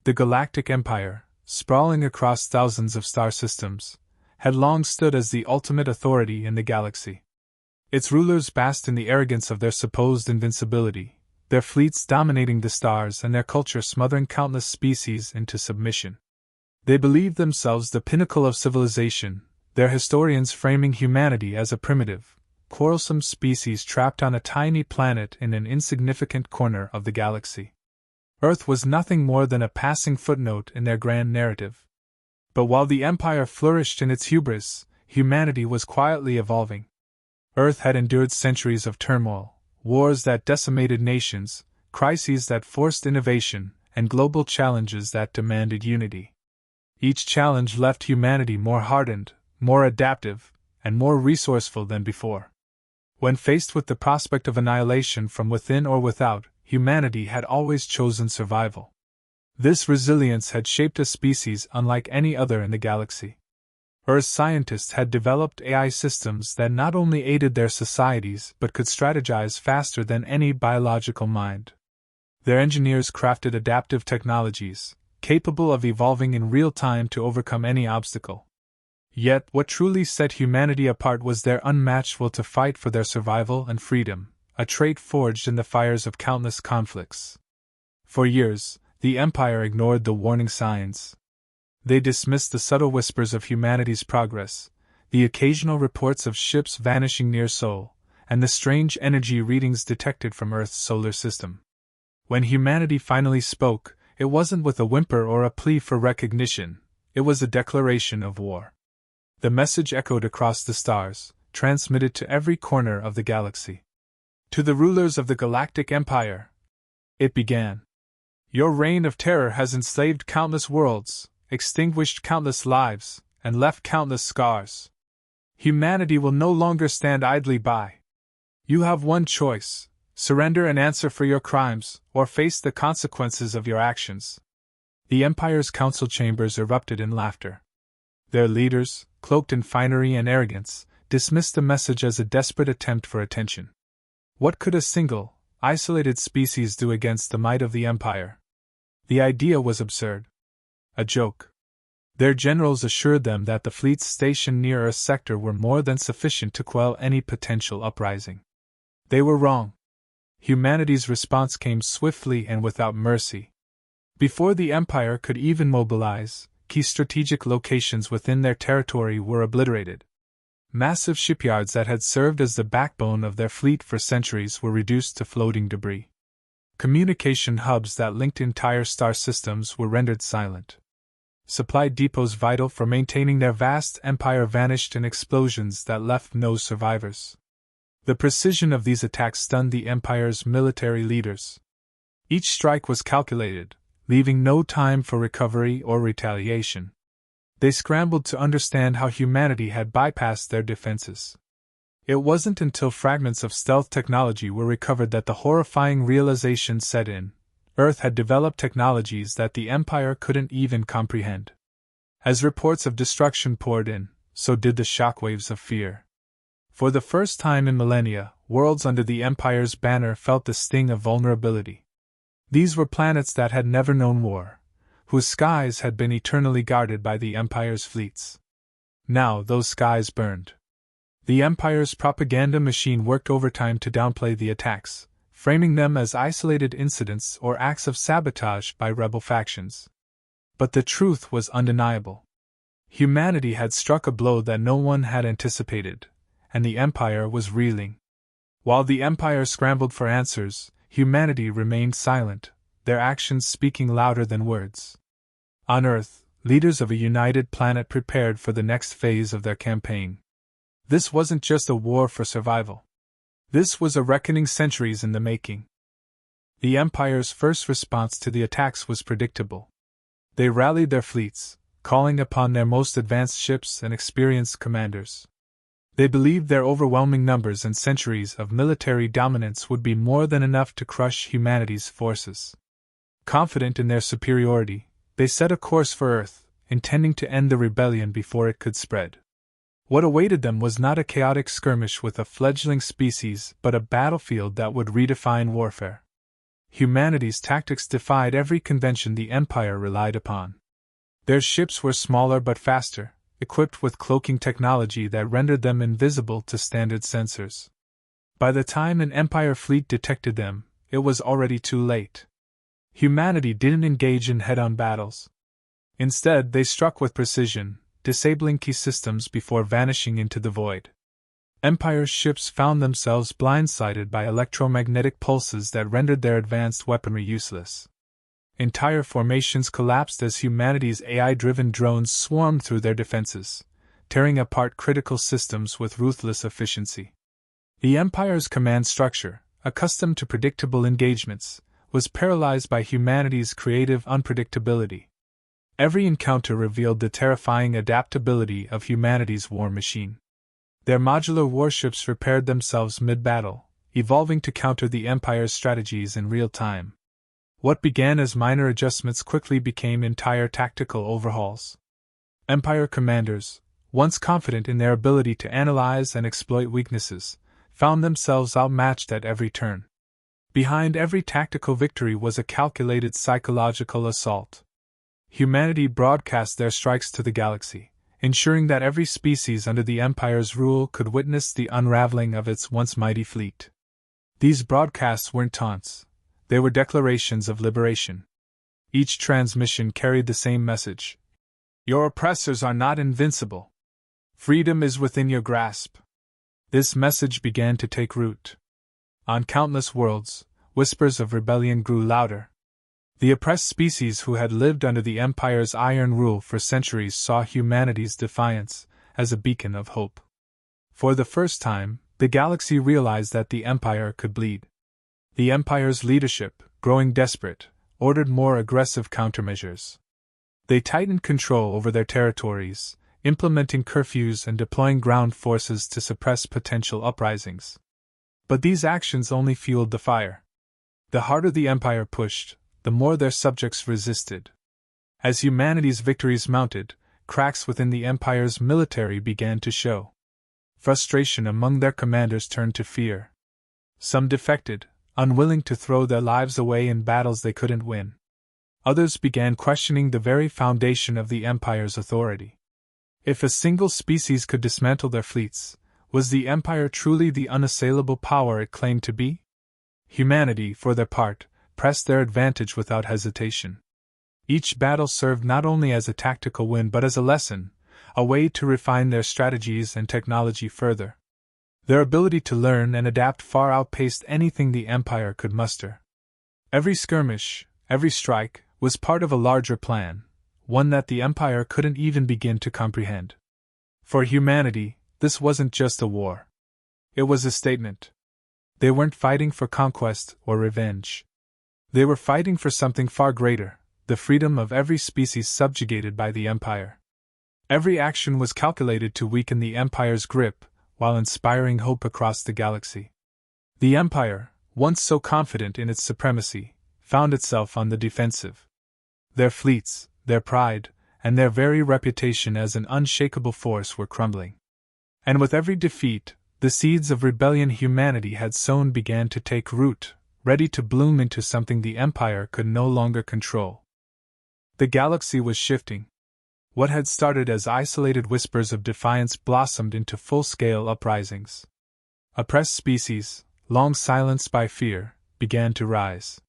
The Galactic Empire, sprawling across thousands of star systems, had long stood as the ultimate authority in the galaxy. Its rulers basked in the arrogance of their supposed invincibility, their fleets dominating the stars and their culture smothering countless species into submission. They believed themselves the pinnacle of civilization, their historians framing humanity as a primitive, quarrelsome species trapped on a tiny planet in an insignificant corner of the galaxy. Earth was nothing more than a passing footnote in their grand narrative. But while the Empire flourished in its hubris, humanity was quietly evolving. Earth had endured centuries of turmoil, wars that decimated nations, crises that forced innovation, and global challenges that demanded unity. Each challenge left humanity more hardened, more adaptive, and more resourceful than before. When faced with the prospect of annihilation from within or without, humanity had always chosen survival. This resilience had shaped a species unlike any other in the galaxy. Earth's scientists had developed AI systems that not only aided their societies but could strategize faster than any biological mind. Their engineers crafted adaptive technologies, capable of evolving in real time to overcome any obstacle. Yet, what truly set humanity apart was their unmatched will to fight for their survival and freedom, a trait forged in the fires of countless conflicts. For years, the Empire ignored the warning signs. They dismissed the subtle whispers of humanity's progress, the occasional reports of ships vanishing near Sol, and the strange energy readings detected from Earth's solar system. When humanity finally spoke, it wasn't with a whimper or a plea for recognition, it was a declaration of war. The message echoed across the stars, transmitted to every corner of the galaxy. To the rulers of the Galactic Empire, it began. Your reign of terror has enslaved countless worlds, extinguished countless lives, and left countless scars. Humanity will no longer stand idly by. You have one choice: surrender and answer for your crimes, or face the consequences of your actions. The Empire's council chambers erupted in laughter. Their leaders, cloaked in finery and arrogance, dismissed the message as a desperate attempt for attention. What could a single, isolated species do against the might of the Empire? The idea was absurd. A joke. Their generals assured them that the fleets stationed near Earth's sector were more than sufficient to quell any potential uprising. They were wrong. Humanity's response came swiftly and without mercy. Before the Empire could even mobilize, key strategic locations within their territory were obliterated. Massive shipyards that had served as the backbone of their fleet for centuries were reduced to floating debris. Communication hubs that linked entire star systems were rendered silent. Supply depots vital for maintaining their vast empire vanished in explosions that left no survivors. The precision of these attacks stunned the Empire's military leaders. Each strike was calculated, leaving no time for recovery or retaliation. They scrambled to understand how humanity had bypassed their defenses. It wasn't until fragments of stealth technology were recovered that the horrifying realization set in. Earth had developed technologies that the Empire couldn't even comprehend. As reports of destruction poured in, so did the shockwaves of fear. For the first time in millennia, worlds under the Empire's banner felt the sting of vulnerability. These were planets that had never known war, whose skies had been eternally guarded by the Empire's fleets. Now those skies burned. The Empire's propaganda machine worked overtime to downplay the attacks, framing them as isolated incidents or acts of sabotage by rebel factions. But the truth was undeniable. Humanity had struck a blow that no one had anticipated, and the Empire was reeling. While the Empire scrambled for answers, humanity remained silent, their actions speaking louder than words. On Earth, leaders of a united planet prepared for the next phase of their campaign. This wasn't just a war for survival. This was a reckoning centuries in the making. The Empire's first response to the attacks was predictable. They rallied their fleets, calling upon their most advanced ships and experienced commanders. They believed their overwhelming numbers and centuries of military dominance would be more than enough to crush humanity's forces. Confident in their superiority, they set a course for Earth, intending to end the rebellion before it could spread. What awaited them was not a chaotic skirmish with a fledgling species but a battlefield that would redefine warfare. humanity's tactics defied every convention the Empire relied upon. Their ships were smaller but faster, equipped with cloaking technology that rendered them invisible to standard sensors. By the time an Empire fleet detected them, it was already too late. Humanity didn't engage in head-on battles. Instead, they struck with precision, disabling key systems before vanishing into the void. Empire's ships found themselves blindsided by electromagnetic pulses that rendered their advanced weaponry useless. Entire formations collapsed as humanity's AI-driven drones swarmed through their defenses, tearing apart critical systems with ruthless efficiency. The Empire's command structure, accustomed to predictable engagements, was paralyzed by humanity's creative unpredictability. Every encounter revealed the terrifying adaptability of humanity's war machine. Their modular warships repaired themselves mid-battle, evolving to counter the Empire's strategies in real time. What began as minor adjustments quickly became entire tactical overhauls. Empire commanders, once confident in their ability to analyze and exploit weaknesses, found themselves outmatched at every turn. Behind every tactical victory was a calculated psychological assault. Humanity broadcast their strikes to the galaxy, ensuring that every species under the Empire's rule could witness the unraveling of its once mighty fleet. These broadcasts weren't taunts, they were declarations of liberation. Each transmission carried the same message: your oppressors are not invincible. Freedom is within your grasp. This message began to take root. On countless worlds, whispers of rebellion grew louder. The oppressed species who had lived under the Empire's iron rule for centuries saw humanity's defiance as a beacon of hope. For the first time, the galaxy realized that the Empire could bleed. The Empire's leadership, growing desperate, ordered more aggressive countermeasures. They tightened control over their territories, implementing curfews and deploying ground forces to suppress potential uprisings. But these actions only fueled the fire. The harder the Empire pushed, the more their subjects resisted. As humanity's victories mounted, cracks within the Empire's military began to show. Frustration among their commanders turned to fear. Some defected, unwilling to throw their lives away in battles they couldn't win. Others began questioning the very foundation of the Empire's authority. If a single species could dismantle their fleets, was the Empire truly the unassailable power it claimed to be? Humanity, for their part, pressed their advantage without hesitation. Each battle served not only as a tactical win but as a lesson, a way to refine their strategies and technology further. Their ability to learn and adapt far outpaced anything the Empire could muster. Every skirmish, every strike, was part of a larger plan, one that the Empire couldn't even begin to comprehend. For humanity, this wasn't just a war. It was a statement. They weren't fighting for conquest or revenge. They were fighting for something far greater, the freedom of every species subjugated by the Empire. Every action was calculated to weaken the Empire's grip, while inspiring hope across the galaxy. The Empire, once so confident in its supremacy, found itself on the defensive. Their fleets, their pride, and their very reputation as an unshakable force were crumbling. And with every defeat, the seeds of rebellion humanity had sown began to take root, ready to bloom into something the Empire could no longer control. The galaxy was shifting. What had started as isolated whispers of defiance blossomed into full-scale uprisings. Oppressed species, long silenced by fear, began to rise.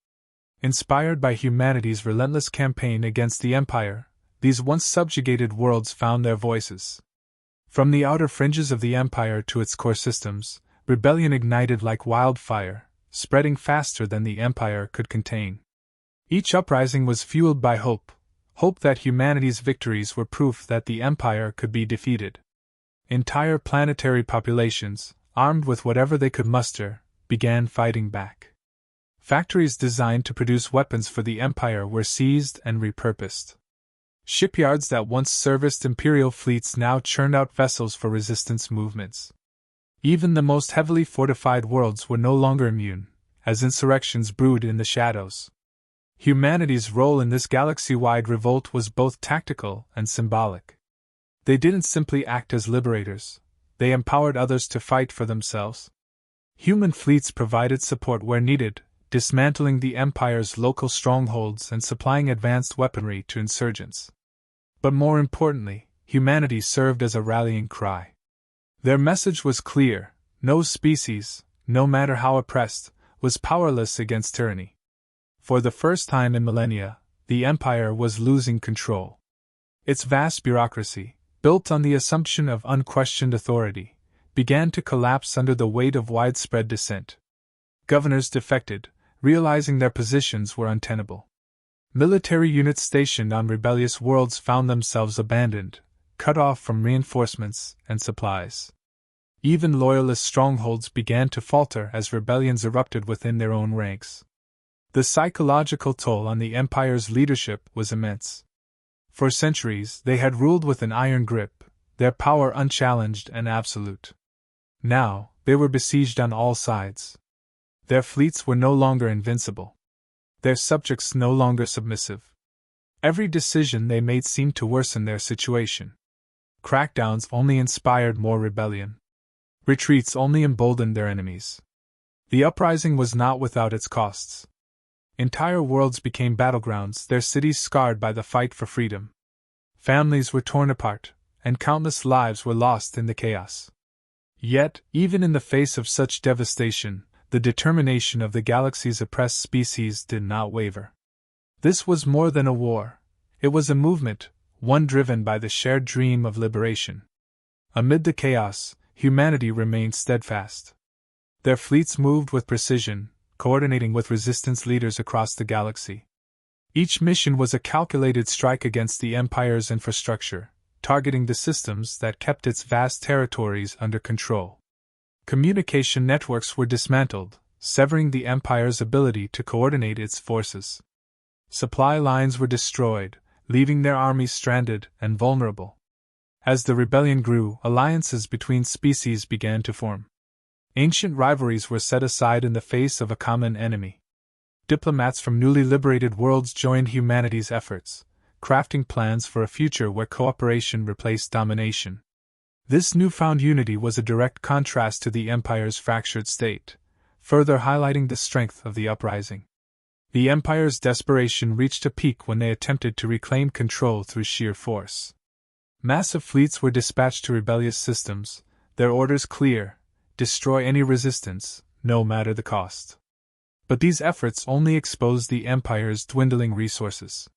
Inspired by humanity's relentless campaign against the Empire, these once subjugated worlds found their voices. From the outer fringes of the Empire to its core systems, rebellion ignited like wildfire, spreading faster than the Empire could contain. Each uprising was fueled by hope that humanity's victories were proof that the Empire could be defeated. Entire planetary populations, armed with whatever they could muster, began fighting back. Factories designed to produce weapons for the Empire were seized and repurposed. Shipyards that once serviced Imperial fleets now churned out vessels for resistance movements. Even the most heavily fortified worlds were no longer immune, as insurrections brewed in the shadows. Humanity's role in this galaxy-wide revolt was both tactical and symbolic. They didn't simply act as liberators, they empowered others to fight for themselves. Human fleets provided support where needed, dismantling the Empire's local strongholds and supplying advanced weaponry to insurgents. But more importantly, humanity served as a rallying cry. Their message was clear: no species, no matter how oppressed, was powerless against tyranny. For the first time in millennia, the Empire was losing control. Its vast bureaucracy, built on the assumption of unquestioned authority, began to collapse under the weight of widespread dissent. Governors defected, realizing their positions were untenable. Military units stationed on rebellious worlds found themselves abandoned, cut off from reinforcements and supplies. Even loyalist strongholds began to falter as rebellions erupted within their own ranks. The psychological toll on the Empire's leadership was immense. For centuries they had ruled with an iron grip, their power unchallenged and absolute. Now, they were besieged on all sides. Their fleets were no longer invincible. Their subjects no longer submissive. Every decision they made seemed to worsen their situation. Crackdowns only inspired more rebellion. Retreats only emboldened their enemies. The uprising was not without its costs. Entire worlds became battlegrounds, their cities scarred by the fight for freedom. Families were torn apart, and countless lives were lost in the chaos. Yet, even in the face of such devastation, the determination of the galaxy's oppressed species did not waver. This was more than a war. It was a movement, one driven by the shared dream of liberation. Amid the chaos, humanity remained steadfast. Their fleets moved with precision, coordinating with resistance leaders across the galaxy. Each mission was a calculated strike against the Empire's infrastructure, targeting the systems that kept its vast territories under control. Communication networks were dismantled, severing the Empire's ability to coordinate its forces. Supply lines were destroyed, leaving their armies stranded and vulnerable. As the rebellion grew, alliances between species began to form. Ancient rivalries were set aside in the face of a common enemy. Diplomats from newly liberated worlds joined humanity's efforts, crafting plans for a future where cooperation replaced domination. This newfound unity was a direct contrast to the Empire's fractured state, further highlighting the strength of the uprising. The Empire's desperation reached a peak when they attempted to reclaim control through sheer force. Massive fleets were dispatched to rebellious systems, their orders clear: destroy any resistance, no matter the cost. But these efforts only exposed the Empire's dwindling resources.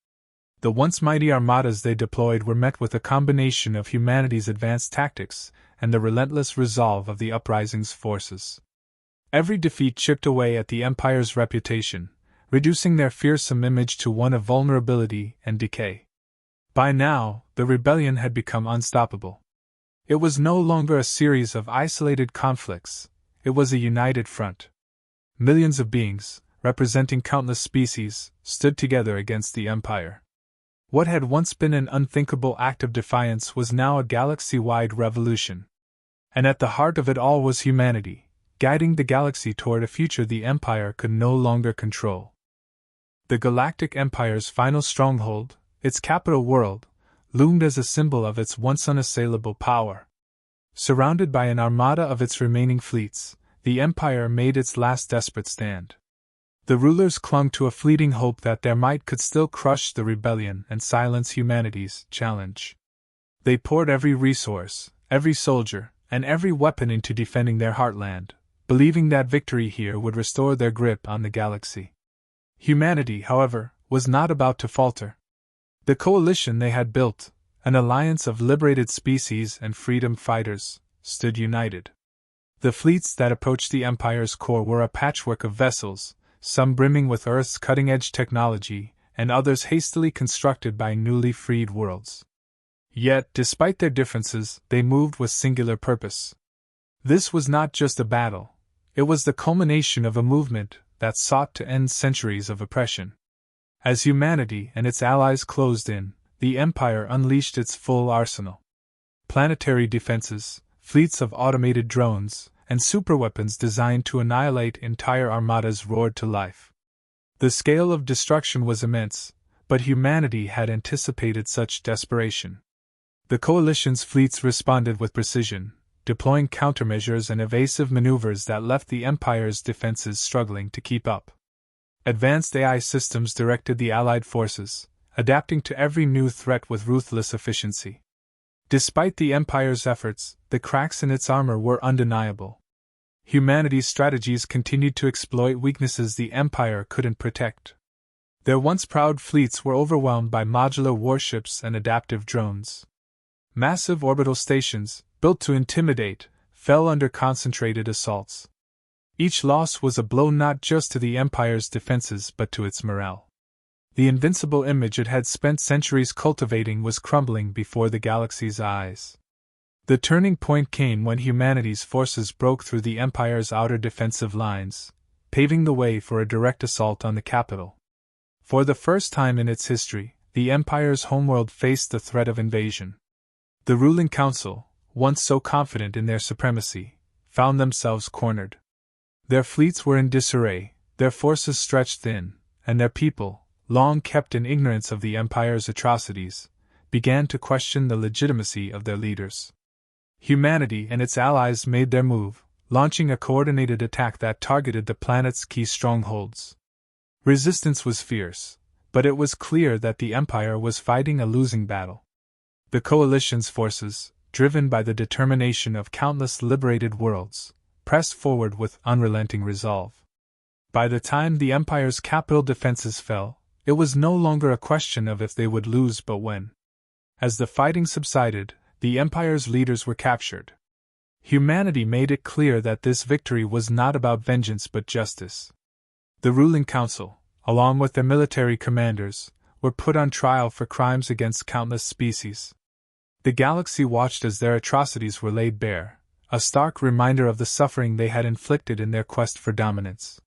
The once mighty armadas they deployed were met with a combination of humanity's advanced tactics and the relentless resolve of the uprising's forces. Every defeat chipped away at the Empire's reputation, reducing their fearsome image to one of vulnerability and decay. By now, the rebellion had become unstoppable. It was no longer a series of isolated conflicts, it was a united front. Millions of beings, representing countless species, stood together against the Empire. What had once been an unthinkable act of defiance was now a galaxy-wide revolution. And at the heart of it all was humanity, guiding the galaxy toward a future the Empire could no longer control. The Galactic Empire's final stronghold, its capital world, loomed as a symbol of its once unassailable power. Surrounded by an armada of its remaining fleets, the Empire made its last desperate stand. The rulers clung to a fleeting hope that their might could still crush the rebellion and silence humanity's challenge. They poured every resource, every soldier, and every weapon into defending their heartland, believing that victory here would restore their grip on the galaxy. Humanity, however, was not about to falter. The coalition they had built, an alliance of liberated species and freedom fighters, stood united. The fleets that approached the Empire's core were a patchwork of vessels, some brimming with Earth's cutting-edge technology, and others hastily constructed by newly freed worlds. Yet, despite their differences, they moved with singular purpose. This was not just a battle, it was the culmination of a movement that sought to end centuries of oppression. As humanity and its allies closed in, the Empire unleashed its full arsenal. Planetary defenses, fleets of automated drones, and superweapons designed to annihilate entire armadas roared to life. The scale of destruction was immense, but humanity had anticipated such desperation. The coalition's fleets responded with precision, deploying countermeasures and evasive maneuvers that left the Empire's defenses struggling to keep up. Advanced AI systems directed the Allied forces, adapting to every new threat with ruthless efficiency. Despite the Empire's efforts, the cracks in its armor were undeniable. Humanity's strategies continued to exploit weaknesses the Empire couldn't protect. Their once proud fleets were overwhelmed by modular warships and adaptive drones. Massive orbital stations, built to intimidate, fell under concentrated assaults. Each loss was a blow not just to the Empire's defenses but to its morale. The invincible image it had spent centuries cultivating was crumbling before the galaxy's eyes. The turning point came when humanity's forces broke through the Empire's outer defensive lines, paving the way for a direct assault on the capital. For the first time in its history, the Empire's homeworld faced the threat of invasion. The ruling council, once so confident in their supremacy, found themselves cornered. Their fleets were in disarray, their forces stretched thin, and their people, long kept in ignorance of the Empire's atrocities, began to question the legitimacy of their leaders. Humanity and its allies made their move, launching a coordinated attack that targeted the planet's key strongholds. Resistance was fierce, but it was clear that the Empire was fighting a losing battle. The Coalition's forces, driven by the determination of countless liberated worlds, pressed forward with unrelenting resolve. By the time the Empire's capital defenses fell, it was no longer a question of if they would lose but when. As the fighting subsided, the Empire's leaders were captured. Humanity made it clear that this victory was not about vengeance but justice. The ruling council, along with their military commanders, were put on trial for crimes against countless species. The galaxy watched as their atrocities were laid bare, a stark reminder of the suffering they had inflicted in their quest for dominance.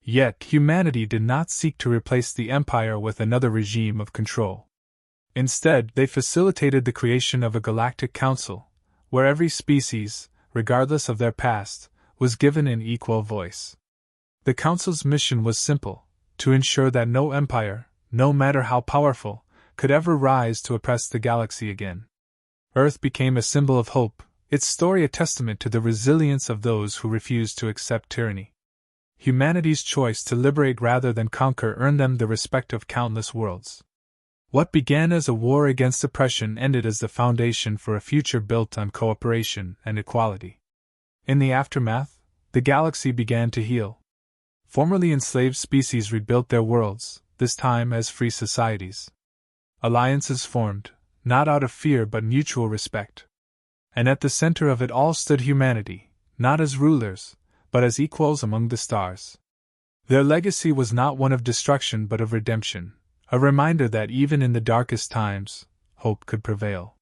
Yet humanity did not seek to replace the Empire with another regime of control. Instead, they facilitated the creation of a galactic council, where every species, regardless of their past, was given an equal voice. The council's mission was simple: to ensure that no empire, no matter how powerful, could ever rise to oppress the galaxy again. Earth became a symbol of hope, its story a testament to the resilience of those who refused to accept tyranny. Humanity's choice to liberate rather than conquer earned them the respect of countless worlds. What began as a war against oppression ended as the foundation for a future built on cooperation and equality. In the aftermath, the galaxy began to heal. Formerly enslaved species rebuilt their worlds, this time as free societies. Alliances formed, not out of fear but mutual respect. And at the center of it all stood humanity, not as rulers, but as equals among the stars. Their legacy was not one of destruction but of redemption, a reminder that even in the darkest times, hope could prevail.